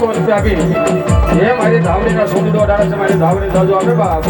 રૂપિયા આપી એ મારી ધાવડીના સોનું દોડાડે છે મારી ધાવડી દાજો આપે બાપ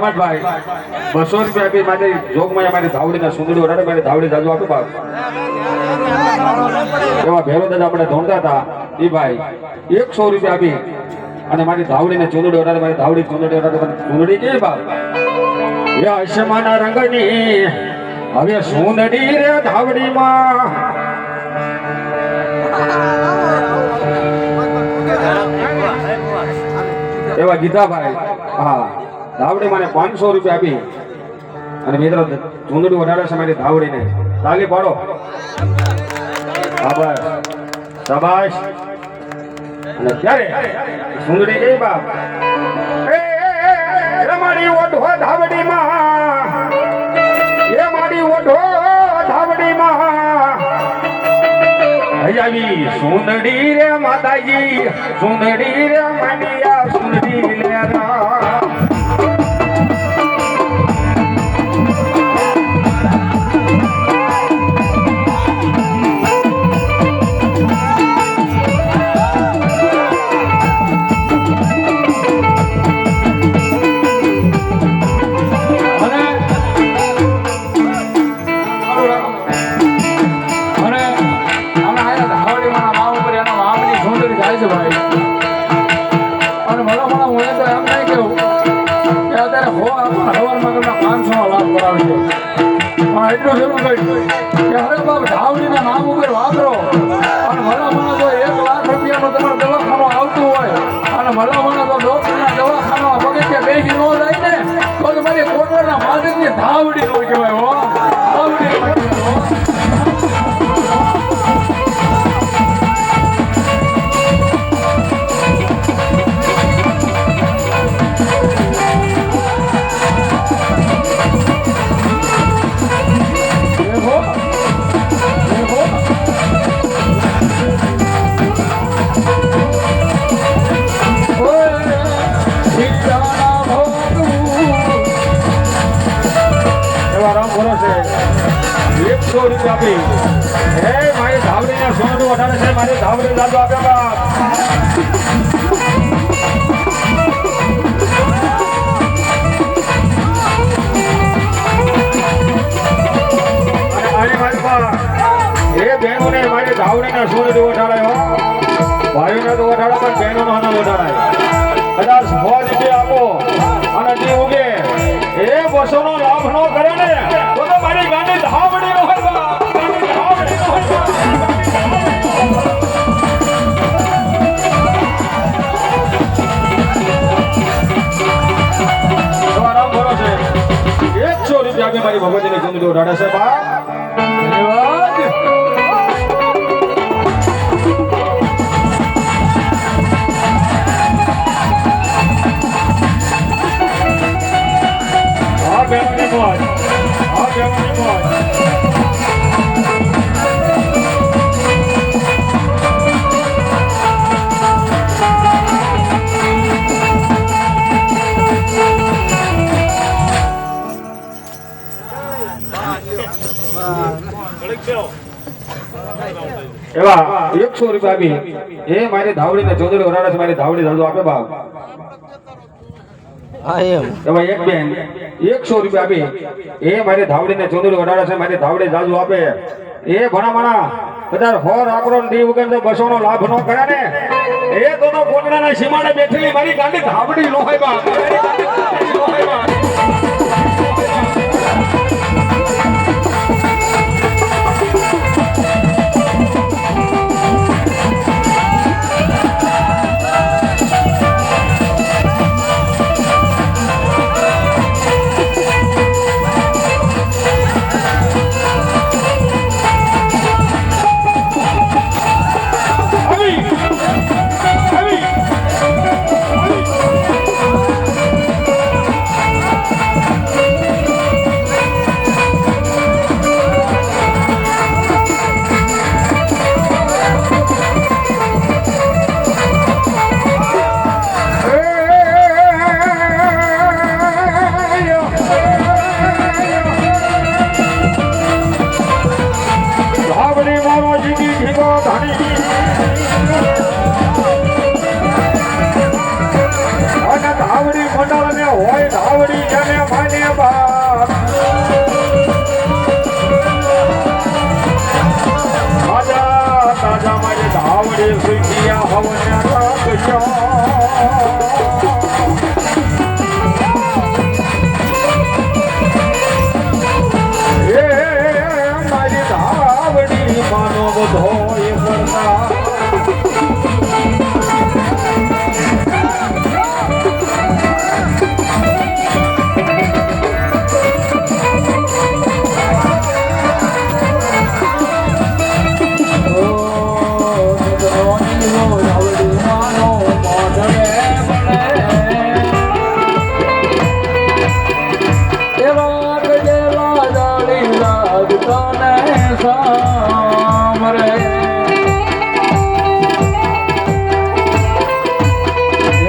હેમંતભાઈ 200 રૂપિયા આપી મારી જોગમાં મારી ધાવડીના સુંદડી ઓરાડે મારી ધાવડી દાદુ આપે બાપ એવા ભેરો દાદા આપણે ધોંધતા હતા એ ભાઈ 100 રૂપિયા આપી અને મારી ધાવડીને ચૂંદડી ઓરાડે મારી ધાવડી ચૂંદડી ઓરાડે ચૂંદડી કે બાપ એ આસમાના રંગની હવે સુંદડી રે ધાવડીમાં એવા ગીતાભાઈ હા ધાવડી મને 500 રૂપિયા આપી અને મિત્રો ચૂંદડી વધારે છે મારી ધાવડીને તાલી પાડો આભાર શાબાશ અને ત્યારે ચૂંદડી ગઈ બાપ એ મારી ઓઢો ધાવડીમાં એ મારી ઓઢો ધાવડીમાં આવી સુંદડી રે માતાજી સુંદડી રે માડિયા સુંદડી લે રા એટલું જરૂર કહ્યું કે અરે બાપ ધાવડીના નામ ઉપર વાપરો અને ભલામણા તો 1 લાખ રૂપિયાનું તમારું દવાખાનું આવતું હોય અને ભલામણા તો ડોક્ટરના દવાખાના પગે બેસી ન જાય ને તો તમારી કોટરના માલિકની ધાવડી નો કહેવાય હો ધાવડી આપી હે મારી ધાવડીના સોનું વધારે છે મારી ધાવડી દાદુ આપ્યા બાપ રૂપિયા આપો અને જે ઉગે એ બસોનો લાભ ન કરે ને તો મારી ગાંડી ધાવડી નો હોય ગાંડી ધાવડી નો હોય મારી ભગવતીને ચંદ્ર રાડા સાહેબ આ બેવાની મોજ આ બેવાની મોજ એવા 100 રૂપિયા આપી એ મારી ધાવડીને ચોદડી વરાડે છે મારી ધાવડી ધંધો આપે બાપ એવા એક બેન 100 રૂપિયા આપી એ મારી ધાવડીને ચોદડી વરાડે છે મારી ધાવડી જાજુ આપે એ ભણામણા કદાચ હોર આકરો ડી વગર તો બસોનો લાભ ન કર્યા ને એ તો કોટડાના સીમાડે બેઠેલી મારી ગાંડી ધાવડી નો હોય બાપ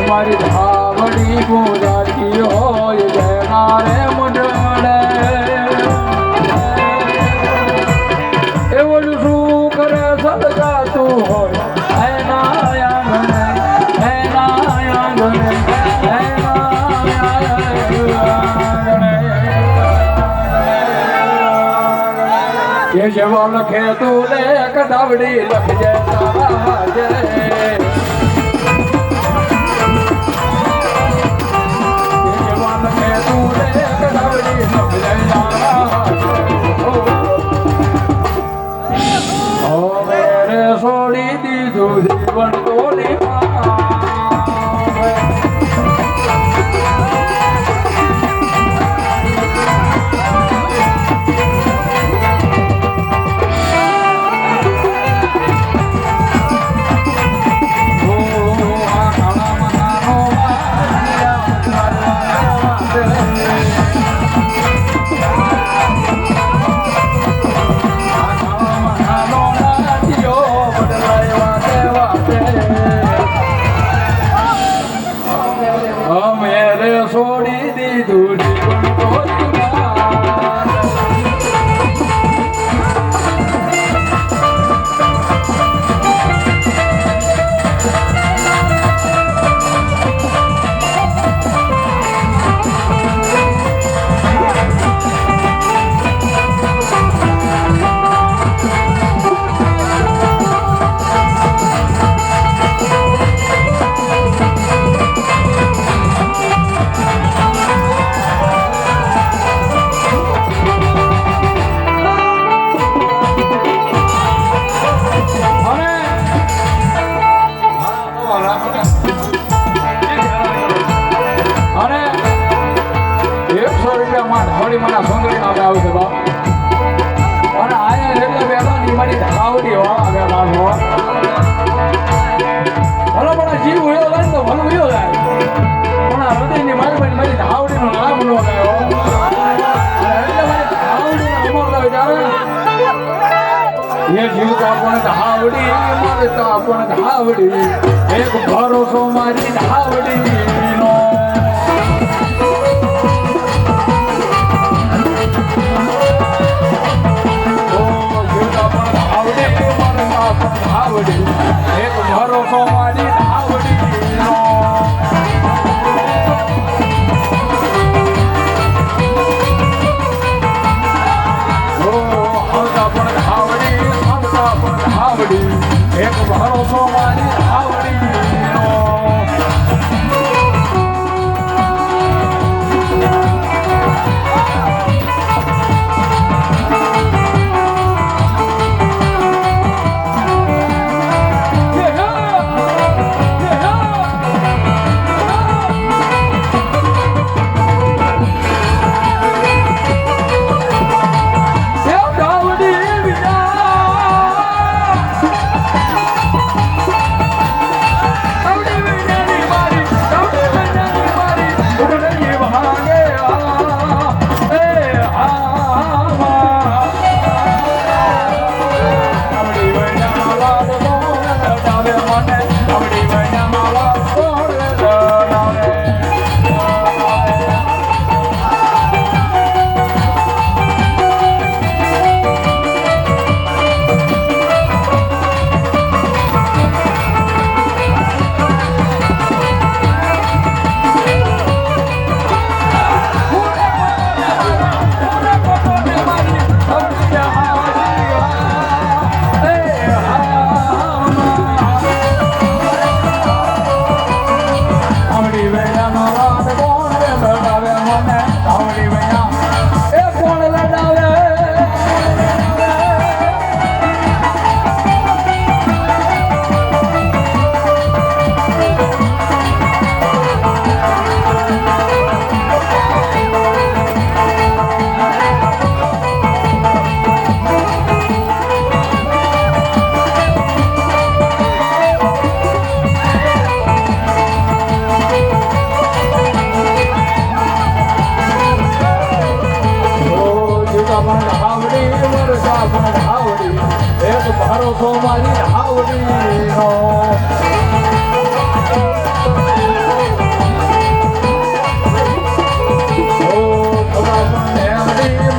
મારી ધાવડી બોલાતી હોય જનારે મુંડળે એવું શું કરે સલગાતું હોય એના આંગણે એ જેવો લખે તું ને કદાવડી લખજે તારા હાજે છોડી દીધું જીવન તો છોડી દીધું જીવન તો મારી મને સુંદરી નામે આવે છે બાપ અને આયા એટલે વેલાની મારી ધાવડી વાળા વેલા નો ભલો પણ જીવ ઉયો જાય તો ભલો ઉયો જાય પણ આ હૃદયની મારી ધાવડીનું નામ નો ગયો એટલે મારી ધાવડીનો અમર ગયો ત્યારે ये जीवता पण धावडी मरता पण धावडी एक भरोસો મારી ધાવડી નો ઓ જીવતા પણ ધાવડી મરતા પણ ધાવડી એક ભરોસો મારી ધાવડી નો એક ભરોસો મારી ધાવડીનો ભરોસો મારી ધાવડીનો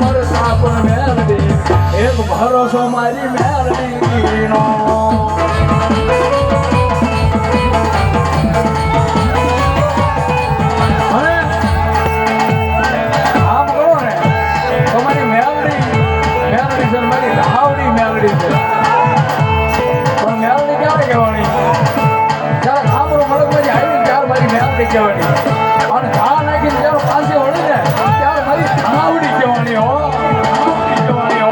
મરતા પણ મેલડી એક ભરોસો મારી મેલડીનો આમ કરો ને તમારી મેલડી છે મારી ધાવડી મેલડી છે પણ મેલડી ક્યારે કહેવાની જ્યારે ખામરો મળે મારી આવી ત્યારે મારી મેલડી કહેવાની અને ઘા નાખીને જ્યારે પાસે વળી ને ત્યારે મારી ધાવડી કહેવાની હો ધાવડી કહેવાની હો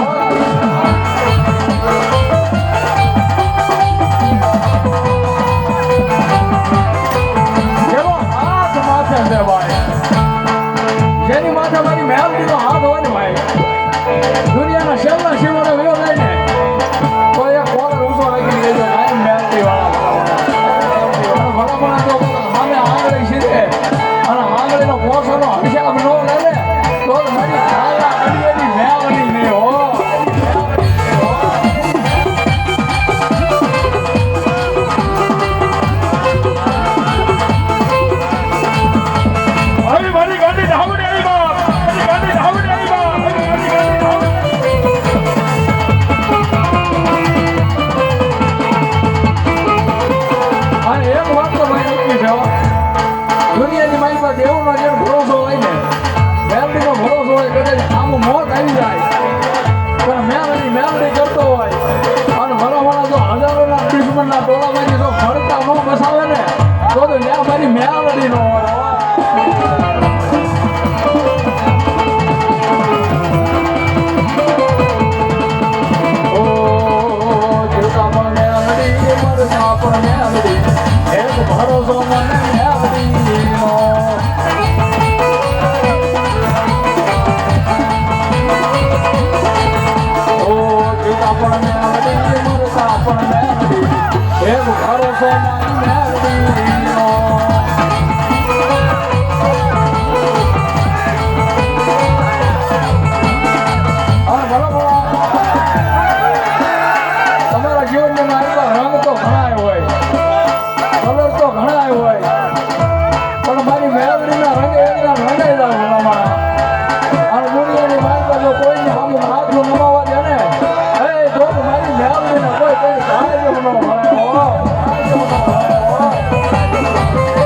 જેનો હાથ માથે છે ભાઈ જેની માથે મારી મેલડીનો હાથ હોય ને ભાઈ દુનિયાના શેરના શિવનો વિયો થાય ને તો એ કોલર ઊંચો રાખી લેજો કાયમ મેલડી વાળા ભલા તો સામે આંગળી સીધે અને આંગળીનો પોસરનો હિસાબ ન લે ને તો મારી ધારા અડીએની મેલડી નહીં હો મારી ગાડી ધાવડી આવી બાપ મારી ગાડી ધાવડી આવી બાપ મારી ગાડી ધાવડી અને એક વાત તો ભાઈ નક્કી છે દુનિયાની મારી પર દેવનો જે ભરોસો હોય ને મેલડીનો ભરોસો હોય કદાચ આમ મોત આવી જાય પણ મેલડી કરતો હોય અને ભલા જો હજારોના દુશ્મનના ટોળામાંથી જો ફરતા ન બસાવે ને તો ત્યાં મારી મેલડી નો હોય ભરોસો મને મેલડીનો સોનાની મેરડીનો. હા, બરાબર. તમારા જીવનમાં આટલા રંગ તો ઘણા હોય, કલર તો ઘણા હોય,